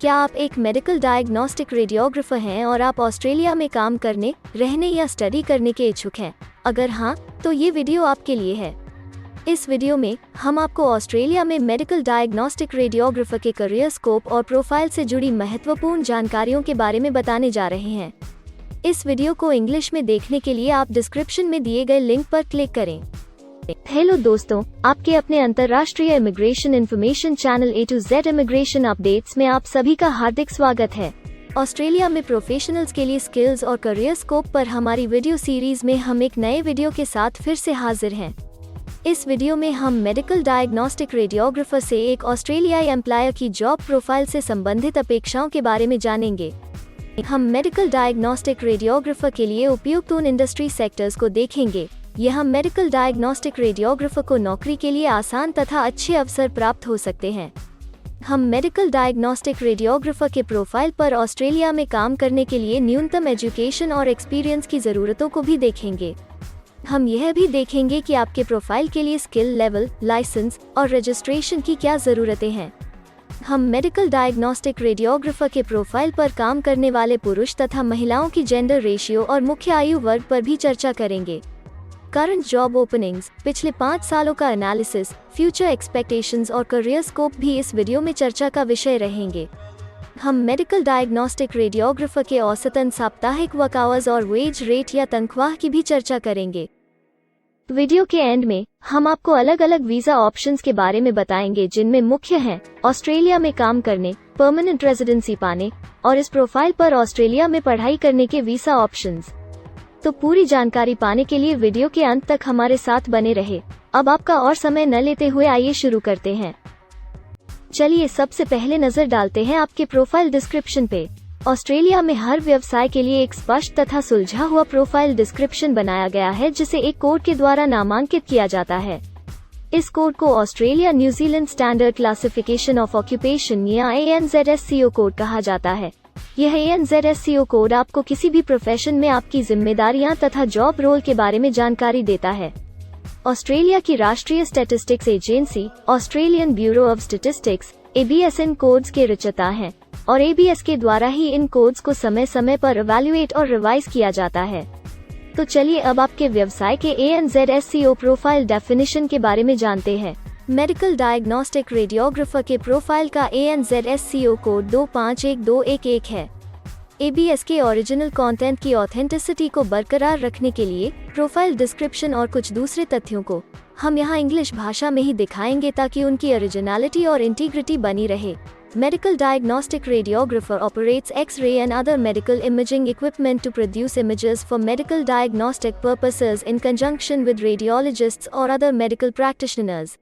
क्या आप एक मेडिकल डायग्नोस्टिक रेडियोग्राफर हैं और आप ऑस्ट्रेलिया में काम करने, रहने या स्टडी करने के इच्छुक हैं? अगर हाँ, तो ये वीडियो आपके लिए है। इस वीडियो में हम आपको ऑस्ट्रेलिया में मेडिकल डायग्नोस्टिक रेडियोग्राफर के करियर स्कोप और प्रोफाइल से जुड़ी महत्वपूर्ण जानकारियों के बारे में बताने जा रहे हैं। इस वीडियो को इंग्लिश में देखने के लिए आप डिस्क्रिप्शन में दिए गए लिंक पर क्लिक करें। हेलो दोस्तों, आपके अपने अंतर्राष्ट्रीय immigration information channel A to Z immigration updates में आप सभी का हार्दिक स्वागत है। ऑस्ट्रेलिया में प्रोफेशनल्स के लिए स्किल्स और करियर स्कोप पर हमारी वीडियो सीरीज में हम एक नए वीडियो के साथ फिर से हाजिर हैं। इस वीडियो में हम मेडिकल डायग्नोस्टिक रेडियोग्राफर से एक ऑस्ट्रेलियाई एम्प्लॉयर की जॉब प्रोफाइल से संबंधित अपेक्षाओं के बारे में जानेंगे। हम मेडिकल डायग्नोस्टिक रेडियोग्राफर के लिए उपयुक्त उन इंडस्ट्री सेक्टर्स को देखेंगे। यह मेडिकल डायग्नोस्टिक रेडियोग्राफर को नौकरी के लिए आसान तथा अच्छे अवसर प्राप्त हो सकते हैं। हम मेडिकल डायग्नोस्टिक रेडियोग्राफर के प्रोफाइल पर ऑस्ट्रेलिया में काम करने के लिए न्यूनतम एजुकेशन और एक्सपीरियंस की ज़रूरतों को भी देखेंगे। हम यह भी देखेंगे कि आपके प्रोफाइल के लिए स्किल लेवल, लाइसेंस और रजिस्ट्रेशन की क्या ज़रूरतें हैं। हम मेडिकल डायग्नोस्टिक रेडियोग्राफर के प्रोफाइल पर काम करने वाले पुरुष तथा महिलाओं की जेंडर रेशियो और मुख्य आयु वर्ग पर भी चर्चा करेंगे। करंट जॉब ओपनिंग्स, पिछले 5 सालों का एनालिसिस, फ्यूचर एक्सपेक्टेशंस और करियर स्कोप भी इस वीडियो में चर्चा का विषय रहेंगे। हम मेडिकल डायग्नोस्टिक रेडियोग्राफर के औसतन साप्ताहिक वर्क आवर्स और वेज रेट या तनख्वाह की भी चर्चा करेंगे। वीडियो के एंड में हम आपको अलग अलग वीजा ऑप्शंस के बारे में बताएंगे, जिनमें मुख्य हैं ऑस्ट्रेलिया में काम करने, परमानेंट रेजिडेंसी पाने और इस प्रोफाइल पर ऑस्ट्रेलिया में पढ़ाई करने के वीजा ऑप्शंस। तो पूरी जानकारी पाने के लिए वीडियो के अंत तक हमारे साथ बने रहे। अब आपका और समय न लेते हुए आइए शुरू करते हैं। चलिए सबसे पहले नजर डालते हैं आपके प्रोफाइल डिस्क्रिप्शन पे। ऑस्ट्रेलिया में हर व्यवसाय के लिए एक स्पष्ट तथा सुलझा हुआ प्रोफाइल डिस्क्रिप्शन बनाया गया है, जिसे एक कोड के द्वारा नामांकित किया जाता है। इस कोड को Australia New Zealand standard classification of occupation या ANZSCO कोड कहा जाता है। यह ANZSCO कोड आपको किसी भी प्रोफेशन में आपकी जिम्मेदारियां तथा जॉब रोल के बारे में जानकारी देता है। ऑस्ट्रेलिया की राष्ट्रीय statistics agency, Australian bureau of statistics, ABS in codes के रचयिता हैं और ABS के द्वारा ही इन कोड्स को समय समय पर इवैल्यूएट और रिवाइज किया जाता है। तो चलिए अब आपके व्यवसाय के ANZSCO प्रोफाइल डेफिनेशन के बारे में जानते हैं। मेडिकल डायग्नोस्टिक रेडियोग्राफर के प्रोफाइल का ANZSCO कोड 251211 है। ABS के ओरिजिनल कंटेंट की ऑथेंटिसिटी को बरकरार रखने के लिए प्रोफाइल डिस्क्रिप्शन और कुछ दूसरे तथ्यों को हम यहाँ इंग्लिश भाषा में ही दिखाएंगे, ताकि उनकी ओरिजिनलिटी और इंटीग्रिटी बनी रहे। Medical diagnostic radiographer operates X-ray and other medical imaging equipment to produce images for medical diagnostic purposes in conjunction with radiologists or other medical practitioners.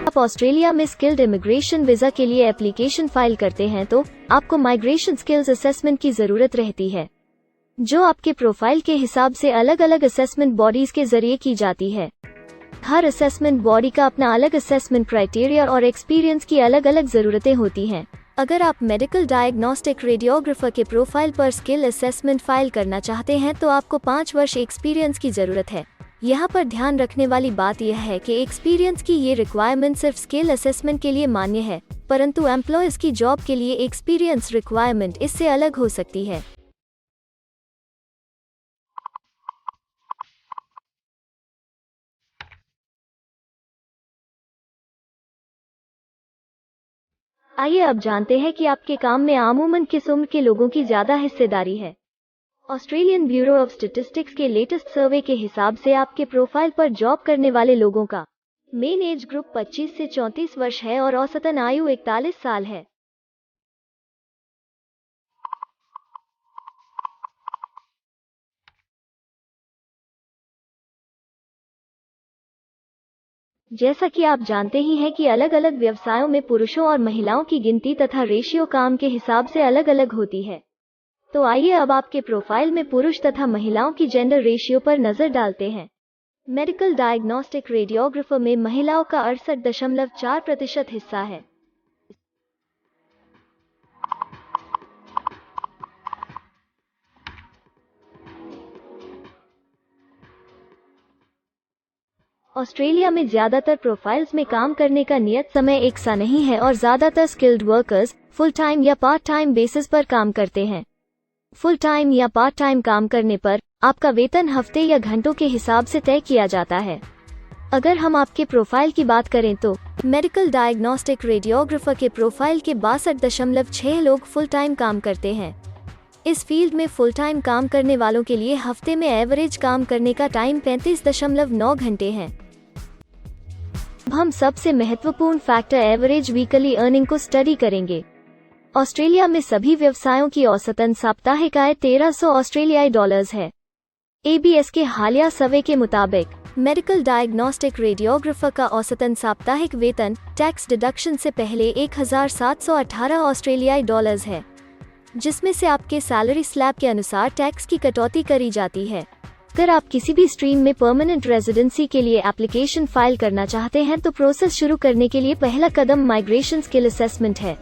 आप ऑस्ट्रेलिया में स्किल्ड इमिग्रेशन वीजा के लिए application file करते हैं तो आपको migration skills assessment की जरूरत रहती है, जो आपके प्रोफाइल के हिसाब से अलग अलग असेसमेंट बॉडीज के जरिए की जाती है। हर असेसमेंट बॉडी का अपना अलग असेसमेंट क्राइटेरिया और एक्सपीरियंस की अलग अलग जरूरतें होती हैं। अगर आप मेडिकल डायग्नोस्टिक रेडियोग्राफर के प्रोफाइल पर स्किल असेसमेंट फाइल करना चाहते हैं तो आपको 5 वर्ष एक्सपीरियंस की जरूरत है। यहाँ पर ध्यान रखने वाली बात यह है कि एक्सपीरियंस की ये रिक्वायरमेंट सिर्फ स्किल असेसमेंट के लिए मान्य है, परंतु एम्प्लॉयर्स की जॉब के लिए एक्सपीरियंस रिक्वायरमेंट इससे अलग हो सकती है। आइए अब जानते हैं कि आपके काम में आमूमन किस उम्र के लोगों की ज्यादा हिस्सेदारी है। ऑस्ट्रेलियन ब्यूरो ऑफ स्टैटिस्टिक्स के लेटेस्ट सर्वे के हिसाब से आपके प्रोफाइल पर जॉब करने वाले लोगों का मेन एज ग्रुप 25 से 34 वर्ष है और औसतन आयु 41 साल है। जैसा कि आप जानते ही हैं कि अलग अलग व्यवसायों में पुरुषों और महिलाओं की गिनती तथा रेशियो काम के हिसाब से अलग अलग होती है। तो आइए अब आपके प्रोफाइल में पुरुष तथा महिलाओं की जेंडर रेशियो पर नजर डालते हैं। मेडिकल डायग्नोस्टिक रेडियोग्राफर में महिलाओं का 68.4% हिस्सा है। ऑस्ट्रेलिया में ज्यादातर प्रोफाइल्स में काम करने का नियत समय एक सा नहीं है और ज्यादातर स्किल्ड वर्कर्स फुल टाइम या पार्ट टाइम बेसिस पर काम करते हैं। फुल टाइम या पार्ट टाइम काम करने पर आपका वेतन हफ्ते या घंटों के हिसाब से तय किया जाता है। अगर हम आपके प्रोफाइल की बात करें तो मेडिकल डायग्नोस्टिक रेडियोग्राफर के प्रोफाइल के 62.6 लोग फुल टाइम काम करते हैं। इस फील्ड में फुल टाइम काम करने वालों के लिए हफ्ते में एवरेज काम करने का टाइम 35.9 घंटे है। अब हम सबसे महत्वपूर्ण फैक्टर एवरेज वीकली अर्निंग को स्टडी करेंगे। ऑस्ट्रेलिया में सभी व्यवसायों की औसतन साप्ताहिक आय 1300 ऑस्ट्रेलियाई डॉलर्स है। ABS के हालिया सर्वे के मुताबिक मेडिकल डायग्नोस्टिक रेडियोग्राफर का औसतन साप्ताहिक वेतन टैक्स डिडक्शन से पहले 1718 ऑस्ट्रेलियाई डॉलर्स है, जिसमें से आपके सैलरी स्लैब के अनुसार टैक्स की कटौती करी जाती है। अगर आप किसी भी स्ट्रीम में परमानेंट रेजिडेंसी के लिए एप्लीकेशन फाइल करना चाहते हैं तो प्रोसेस शुरू करने के लिए पहला कदम माइग्रेशन स्किल असेसमेंट है।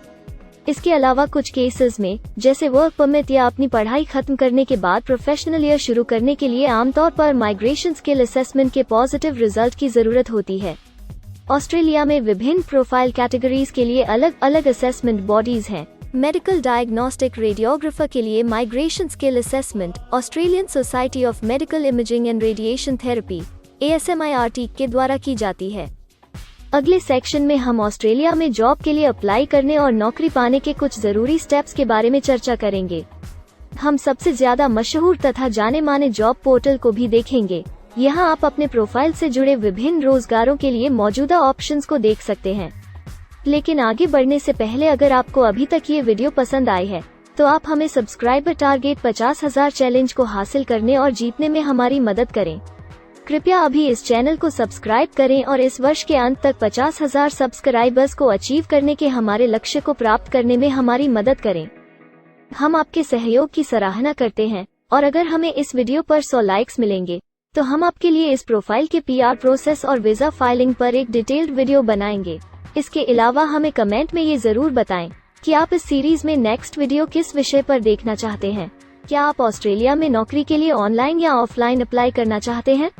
इसके अलावा कुछ केसेस में, जैसे वर्क परमिट या अपनी पढ़ाई खत्म करने के बाद प्रोफेशनल ईयर शुरू करने के लिए आमतौर पर माइग्रेशन स्किल असेसमेंट के पॉजिटिव रिजल्ट की जरूरत होती है। ऑस्ट्रेलिया में विभिन्न प्रोफाइल कैटेगरीज के लिए अलग अलग असेसमेंट बॉडीज हैं। मेडिकल डायग्नोस्टिक रेडियोग्राफर के लिए migration skill assessment Australian society of medical imaging and radiation therapy ASMIRT के द्वारा की जाती है। अगले सेक्शन में हम ऑस्ट्रेलिया में जॉब के लिए अप्लाई करने और नौकरी पाने के कुछ जरूरी स्टेप्स के बारे में चर्चा करेंगे। हम सबसे ज्यादा मशहूर तथा जाने माने जॉब पोर्टल को भी देखेंगे। यहाँ आप अपने प्रोफाइल से जुड़े विभिन्न रोजगारों के लिए मौजूदा ऑप्शंस को देख सकते हैं। लेकिन आगे बढ़ने से पहले अगर आपको अभी तक ये वीडियो पसंद आई है तो आप हमें सब्सक्राइबर टारगेट 50,000 चैलेंज को हासिल करने और जीतने में हमारी मदद करें। कृपया अभी इस चैनल को सब्सक्राइब करें और इस वर्ष के अंत तक 50,000 सब्सक्राइबर्स को अचीव करने के हमारे लक्ष्य को प्राप्त करने में हमारी मदद करें। हम आपके सहयोग की सराहना करते हैं और अगर हमें इस वीडियो पर 100 लाइक्स मिलेंगे तो हम आपके लिए इस प्रोफाइल के PR प्रोसेस और वीजा फाइलिंग पर एक डिटेल्ड वीडियो बनाएंगे। इसके अलावा हमें कमेंट में ये जरूर बताएं कि आप इस सीरीज में नेक्स्ट वीडियो किस विषय पर देखना चाहते हैं। क्या आप ऑस्ट्रेलिया में नौकरी के लिए ऑनलाइन या ऑफलाइन अप्लाई करना चाहते हैं?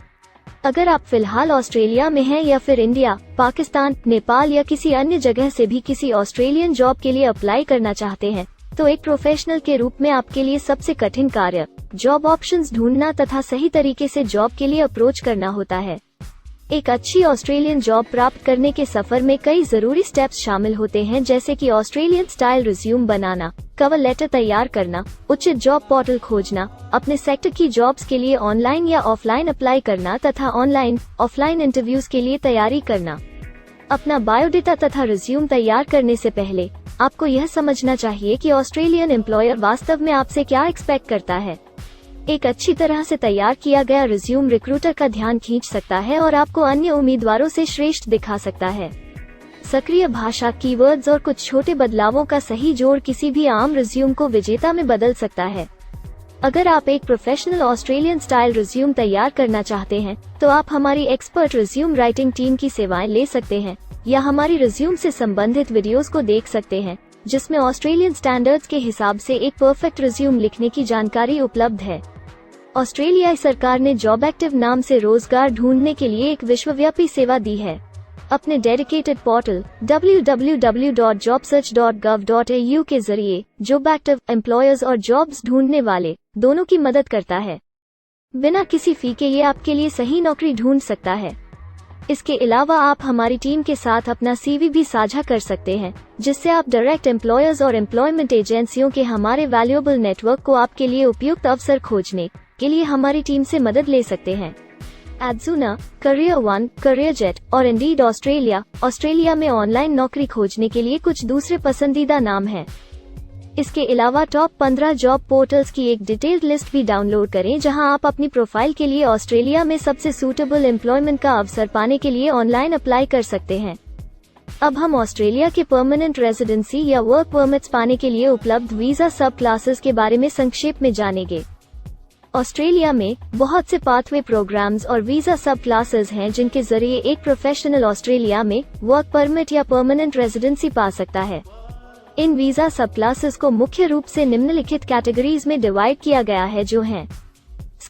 अगर आप फिलहाल ऑस्ट्रेलिया में हैं या फिर इंडिया, पाकिस्तान, नेपाल या किसी अन्य जगह से भी किसी ऑस्ट्रेलियन जॉब के लिए अप्लाई करना चाहते हैं तो एक प्रोफेशनल के रूप में आपके लिए सबसे कठिन कार्य जॉब ऑप्शंस ढूंढना तथा सही तरीके से जॉब के लिए अप्रोच करना होता है। एक अच्छी ऑस्ट्रेलियन जॉब प्राप्त करने के सफर में कई जरूरी स्टेप्स शामिल होते हैं, जैसे कि ऑस्ट्रेलियन स्टाइल रिज्यूम बनाना, कवर लेटर तैयार करना, उचित जॉब पोर्टल खोजना, अपने सेक्टर की जॉब्स के लिए ऑनलाइन या ऑफलाइन अप्लाई करना तथा ऑनलाइन ऑफलाइन इंटरव्यूज के लिए तैयारी करना। अपना बायोडेटा तथा रिज्यूम तैयार करने से पहले आपको यह समझना चाहिए कि ऑस्ट्रेलियन एम्प्लॉयर वास्तव में आपसे क्या एक्सपेक्ट करता है। एक अच्छी तरह से तैयार किया गया रिज्यूम रिक्रूटर का ध्यान खींच सकता है और आपको अन्य उम्मीदवारों से श्रेष्ठ दिखा सकता है। सक्रिय भाषा, कीवर्ड्स और कुछ छोटे बदलावों का सही जोड़ किसी भी आम रिज्यूम को विजेता में बदल सकता है। अगर आप एक प्रोफेशनल ऑस्ट्रेलियन स्टाइल रिज्यूम तैयार करना चाहते हैं तो आप हमारी एक्सपर्ट रिज्यूम राइटिंग टीम की सेवाएं ले सकते हैं या हमारी रिज्यूम से संबंधित वीडियोस को देख सकते हैं, जिसमें ऑस्ट्रेलियन स्टैंडर्ड्स के हिसाब से एक परफेक्ट रिज्यूम लिखने की जानकारी उपलब्ध है। ऑस्ट्रेलियाई सरकार ने जॉब एक्टिव नाम से रोजगार ढूंढने के लिए एक विश्वव्यापी सेवा दी है। अपने डेडिकेटेड पोर्टल www.jobsearch.gov.au के जरिए जॉब एक्टिव एम्प्लॉयर्स और जॉब्स ढूंढने वाले दोनों की मदद करता है। बिना किसी फी के ये आपके लिए सही नौकरी ढूंढ सकता है। इसके अलावा आप हमारी टीम के साथ अपना CV भी साझा कर सकते हैं, जिससे आप डायरेक्ट एम्प्लॉयर्स और एम्प्लॉयमेंट एजेंसियों के हमारे वैल्यूएबल नेटवर्क को आपके लिए उपयुक्त अवसर खोजने के लिए हमारी टीम से मदद ले सकते हैं। एडजूना, करियर वन, करियर जेट और इंडीड ऑस्ट्रेलिया में ऑनलाइन नौकरी खोजने के लिए कुछ दूसरे पसंदीदा नाम हैं। इसके अलावा टॉप 15 जॉब पोर्टल्स की एक डिटेल्ड लिस्ट भी डाउनलोड करें, जहां आप अपनी प्रोफाइल के लिए ऑस्ट्रेलिया में सबसे सूटेबल एम्प्लॉयमेंट का अवसर पाने के लिए ऑनलाइन अप्लाई कर सकते हैं। अब हम ऑस्ट्रेलिया के परमानेंट रेजिडेंसी या वर्क परमिट्स पाने के लिए उपलब्ध वीजा सब क्लासेस के बारे में संक्षेप में जानेंगे। ऑस्ट्रेलिया में बहुत से पाथवे प्रोग्राम्स और वीजा सब क्लासेस हैं, जिनके जरिए एक प्रोफेशनल ऑस्ट्रेलिया में वर्क परमिट या परमानेंट रेजिडेंसी पा सकता है। इन वीजा सब क्लासेस को मुख्य रूप से निम्नलिखित कैटेगरीज में डिवाइड किया गया है, जो हैं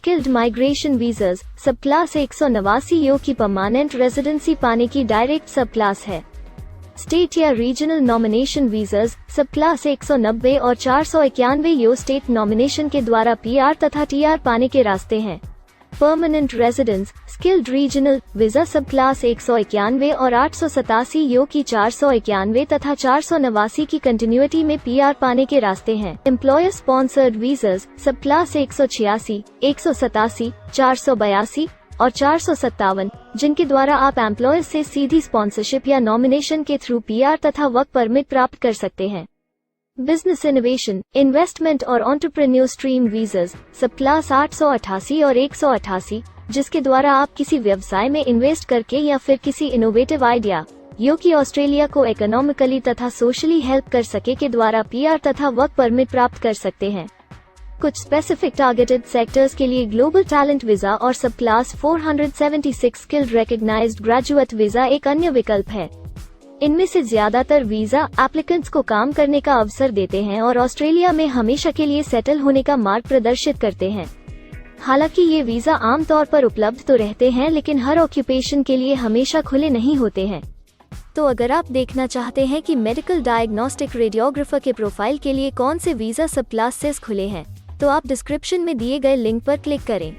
स्किल्ड माइग्रेशन वीजाज सब क्लास 189 यो की परमानेंट रेजिडेंसी पाने की डायरेक्ट सब क्लास है। स्टेट या रीजनल नॉमिनेशन वीजाज सब क्लास 190 और 491 यो स्टेट नॉमिनेशन के द्वारा PR तथा TR पाने के रास्ते हैं। Permanent residence skilled regional visa सब क्लास 191 और 887 यो की 491 तथा 489 की कंटिन्यूटी में PR पाने के रास्ते हैं। एम्प्लॉयर स्पॉन्सर्ड वीजाज सब क्लास 186, 187, 482 और 457 जिनके द्वारा आप एम्प्लॉयर से सीधी स्पॉन्सरशिप या नॉमिनेशन के थ्रू PR तथा वर्क परमिट प्राप्त कर सकते हैं। बिजनेस इनोवेशन इन्वेस्टमेंट और एंटरप्रेन्योर स्ट्रीम वीजाज सब क्लास 888 और 188 जिसके द्वारा आप किसी व्यवसाय में इन्वेस्ट करके या फिर किसी इनोवेटिव आइडिया यो कि ऑस्ट्रेलिया को इकोनॉमिकली तथा सोशली हेल्प कर सके के द्वारा PR तथा वर्क परमिट प्राप्त कर सकते हैं। कुछ स्पेसिफिक टारगेटेड सेक्टर्स के लिए ग्लोबल टैलेंट वीजा और subclass 476 skilled recognised graduate visa एक अन्य विकल्प है। इनमें से ज्यादातर वीजा एप्लीकेंट्स को काम करने का अवसर देते हैं और ऑस्ट्रेलिया में हमेशा के लिए सेटल होने का मार्ग प्रदर्शित करते हैं। हालांकि ये वीजा आमतौर पर उपलब्ध तो रहते हैं लेकिन हर ऑक्यूपेशन के लिए हमेशा खुले नहीं होते हैं। तो अगर आप देखना चाहते हैं कि मेडिकल डायग्नोस्टिक रेडियोग्राफर के प्रोफाइल के लिए कौन से वीजा सब क्लासेस खुले हैं, तो आप डिस्क्रिप्शन में दिए गए लिंक पर क्लिक करें।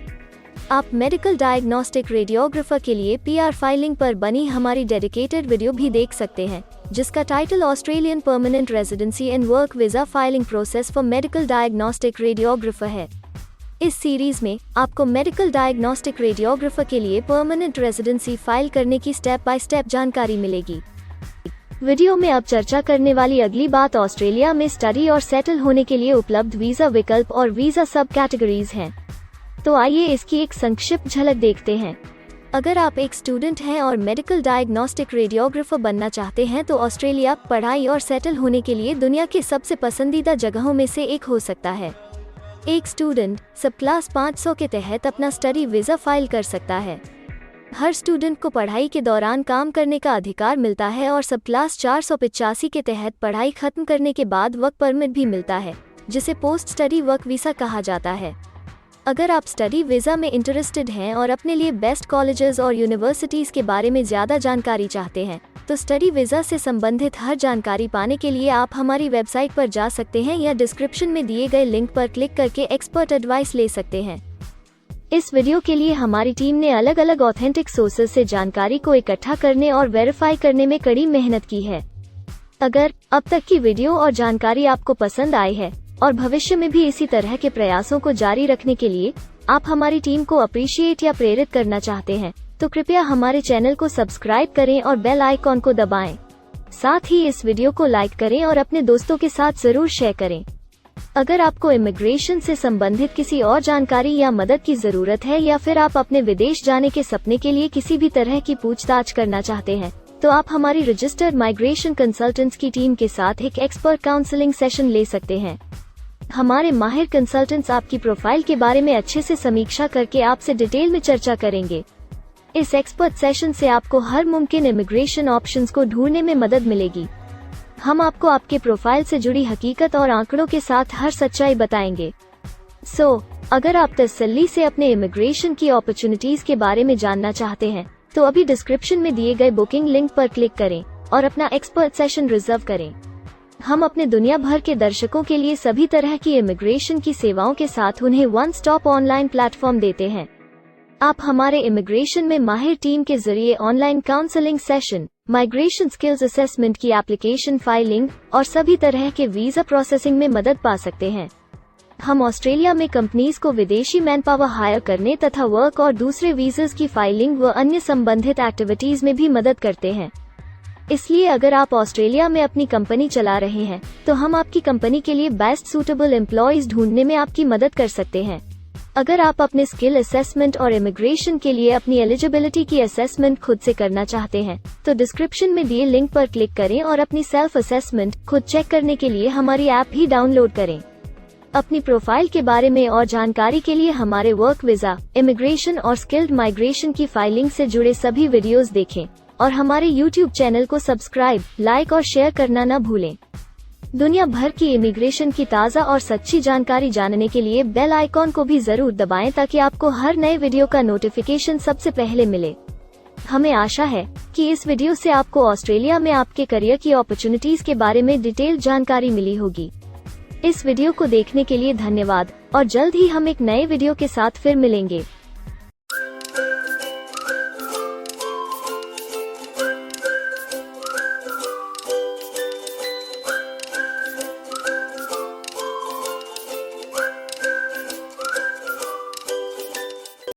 आप मेडिकल डायग्नोस्टिक रेडियोग्राफर के लिए PR फाइलिंग पर बनी हमारी डेडिकेटेड वीडियो भी देख सकते हैं, जिसका title Australian permanent residency and work visa filing process for medical diagnostic radiographer है। इस सीरीज में आपको मेडिकल डायग्नोस्टिक रेडियोग्राफर के लिए परमानेंट रेजिडेंसी फाइल करने की स्टेप बाय स्टेप जानकारी मिलेगी। वीडियो में अब चर्चा करने वाली अगली बात ऑस्ट्रेलिया में स्टडी और सेटल होने के लिए उपलब्ध वीजा विकल्प और वीजा सब कैटेगरीज हैं। तो आइए इसकी एक संक्षिप्त झलक देखते हैं। अगर आप एक स्टूडेंट हैं और मेडिकल डायग्नोस्टिक रेडियोग्राफर बनना चाहते हैं तो ऑस्ट्रेलिया पढ़ाई और सेटल होने के लिए दुनिया के सबसे पसंदीदा जगहों में से एक हो सकता है। एक स्टूडेंट सब क्लास 500 के तहत अपना स्टडी वीजा फाइल कर सकता है। हर स्टूडेंट को पढ़ाई के दौरान काम करने का अधिकार मिलता है और सब क्लास 485 के तहत पढ़ाई खत्म करने के बाद वर्क परमिट भी मिलता है, जिसे पोस्ट स्टडी वर्क वीसा कहा जाता है। अगर आप स्टडी वीजा में इंटरेस्टेड हैं और अपने लिए बेस्ट कॉलेजेस और यूनिवर्सिटीज के बारे में ज़्यादा जानकारी चाहते हैं, तो स्टडी वीजा से संबंधित हर जानकारी पाने के लिए आप हमारी वेबसाइट पर जा सकते हैं या डिस्क्रिप्शन में दिए गए लिंक पर क्लिक करके एक्सपर्ट एडवाइस ले सकते हैं। इस वीडियो के लिए हमारी टीम ने अलग अलग ऑथेंटिक सोर्सेज से जानकारी को इकट्ठा करने और वेरीफाई करने में कड़ी मेहनत की है। अगर अब तक की वीडियो और जानकारी आपको पसंद आई है और भविष्य में भी इसी तरह के प्रयासों को जारी रखने के लिए आप हमारी टीम को अप्रिशिएट या प्रेरित करना चाहते हैं, तो कृपया हमारे चैनल को सब्सक्राइब करें और बेल आइकॉन को दबाएं। साथ ही इस वीडियो को लाइक करें और अपने दोस्तों के साथ जरूर शेयर करें। अगर आपको इमिग्रेशन से संबंधित किसी और जानकारी या मदद की जरूरत है या फिर आप अपने विदेश जाने के सपने के लिए किसी भी तरह की पूछताछ करना चाहते हैं, तो आप हमारी रजिस्टर्ड माइग्रेशन कंसल्टेंट्स की टीम के साथ एक एक्सपर्ट काउंसलिंग सेशन ले सकते हैं। हमारे माहिर कंसल्टेंट्स आपकी प्रोफाइल के बारे में अच्छे से समीक्षा करके आपसे डिटेल में चर्चा करेंगे। इस एक्सपर्ट सेशन से आपको हर मुमकिन इमिग्रेशन ऑप्शंस को ढूंढने में मदद मिलेगी। हम आपको आपके प्रोफाइल से जुड़ी हकीकत और आंकड़ों के साथ हर सच्चाई बताएंगे। अगर आप तसल्ली से अपने इमिग्रेशन की अपॉर्चुनिटीज के बारे में जानना चाहते हैं, तो अभी डिस्क्रिप्शन में दिए गए बुकिंग लिंक पर क्लिक करें और अपना एक्सपर्ट सेशन रिजर्व करें। हम अपने दुनिया भर के दर्शकों के लिए सभी तरह की इमिग्रेशन की सेवाओं के साथ उन्हें वन स्टॉप ऑनलाइन प्लेटफॉर्म देते हैं। आप हमारे इमिग्रेशन में माहिर टीम के जरिए online counselling session, migration skills assessment की एप्लीकेशन फाइलिंग और सभी तरह के वीजा प्रोसेसिंग में मदद पा सकते हैं। हम ऑस्ट्रेलिया में कंपनीज को विदेशी मैन पावर हायर करने तथा वर्क और दूसरे वीजास की फाइलिंग व अन्य संबंधित एक्टिविटीज में भी मदद करते हैं। इसलिए अगर आप ऑस्ट्रेलिया में अपनी कंपनी चला रहे हैं, तो हम आपकी कंपनी के लिए बेस्ट सूटेबल एम्प्लॉयज ढूंढने में आपकी मदद कर सकते हैं। अगर आप अपने स्किल असेसमेंट और इमिग्रेशन के लिए अपनी एलिजिबिलिटी की असेसमेंट खुद से करना चाहते हैं, तो डिस्क्रिप्शन में दिए लिंक पर क्लिक करें और अपनी सेल्फ असेसमेंट खुद चेक करने के लिए हमारी ऐप ही डाउनलोड करें। अपनी प्रोफाइल के बारे में और जानकारी के लिए हमारे वर्क वीजा, इमिग्रेशन और स्किल्ड माइग्रेशन की फाइलिंग से जुड़े सभी वीडियोस देखें और हमारे YouTube चैनल को सब्सक्राइब, लाइक और शेयर करना न भूलें। दुनिया भर की इमिग्रेशन की ताज़ा और सच्ची जानकारी जानने के लिए बेल आइकॉन को भी जरूर दबाएं ताकि आपको हर नए वीडियो का नोटिफिकेशन सबसे पहले मिले। हमें आशा है कि इस वीडियो से आपको ऑस्ट्रेलिया में आपके करियर की अपॉर्चुनिटीज के बारे में डिटेल जानकारी मिली होगी। इस वीडियो को देखने के लिए धन्यवाद और जल्द ही हम एक नए वीडियो के साथ फिर मिलेंगे।